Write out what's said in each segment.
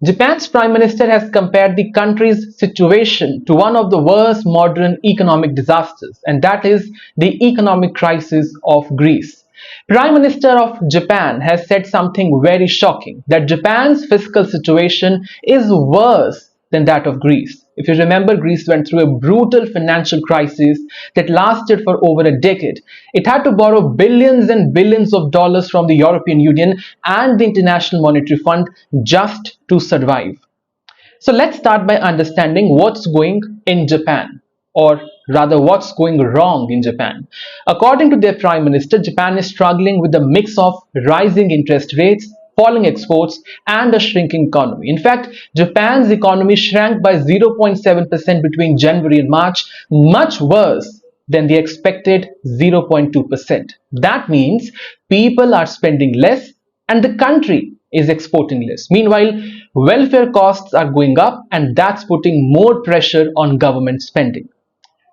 Japan's Prime Minister has compared the country's situation to one of the worst modern economic disasters, and that is the economic crisis of Greece. Prime Minister of Japan has said something very shocking, that Japan's fiscal situation is worse than that of Greece. If you remember, Greece went through a brutal financial crisis that lasted for over a decade. It had to borrow billions and billions of dollars from the European Union and the International Monetary Fund just to survive. So let's start by understanding what's going in Japan, or rather what's going wrong in Japan. According to their Prime Minister, Japan is struggling with a mix of rising interest rates, falling exports, and a shrinking economy. In fact, Japan's economy shrank by 0.7% between January and March, much worse than the expected 0.2%. That means people are spending less and the country is exporting less. Meanwhile, welfare costs are going up, and that's putting more pressure on government spending.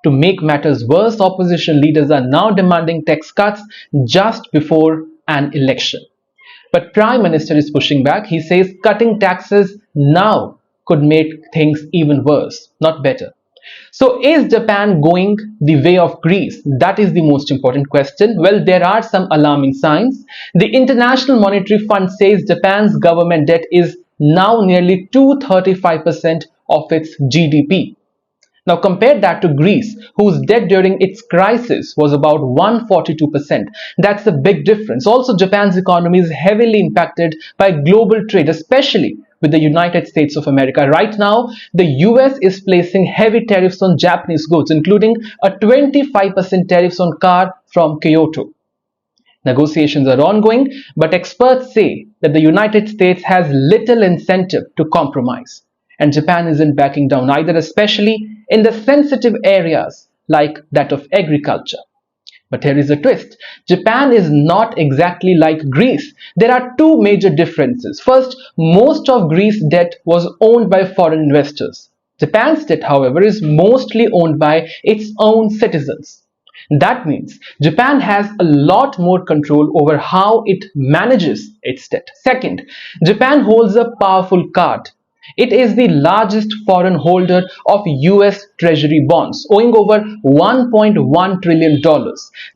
To make matters worse, opposition leaders are now demanding tax cuts just before an election. But Prime Minister is pushing back. He says cutting taxes now could make things even worse, not better. So is Japan going the way of Greece? That is the most important question. Well, there are some alarming signs. The International Monetary Fund says Japan's government debt is now nearly 235% of its GDP. Now compare that to Greece, whose debt during its crisis was about 142%. That's a big difference. Also, Japan's economy is heavily impacted by global trade, especially with the United States of America. Right now, the US is placing heavy tariffs on Japanese goods, including a 25% tariffs on car from Kyoto. Negotiations are ongoing, but experts say that the United States has little incentive to compromise. And Japan isn't backing down either, especially in the sensitive areas like that of agriculture. But here is a twist. Japan is not exactly like Greece. There are two major differences. First, most of Greece's debt was owned by foreign investors. Japan's debt, however, is mostly owned by its own citizens. That means Japan has a lot more control over how it manages its debt. Second, Japan holds a powerful card. It is the largest foreign holder of US Treasury bonds, owing over $1.1 trillion.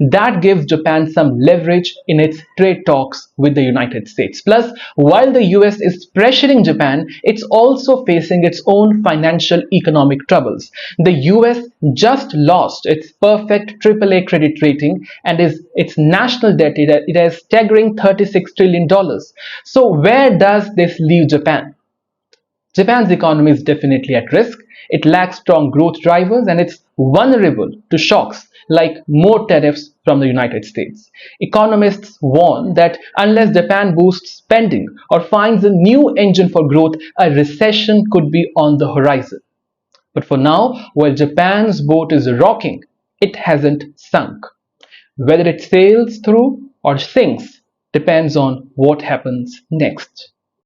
That gives Japan some leverage in its trade talks with the United States. Plus, while the US is pressuring Japan, it's also facing its own financial economic troubles. The US just lost its perfect AAA credit rating, and its national debt, it has staggering $36 trillion. So where does this leave Japan? Japan's economy is definitely at risk. It lacks strong growth drivers, and it's vulnerable to shocks like more tariffs from the United States. Economists warn that unless Japan boosts spending or finds a new engine for growth, a recession could be on the horizon. But for now, while Japan's boat is rocking, it hasn't sunk. Whether it sails through or sinks depends on what happens next.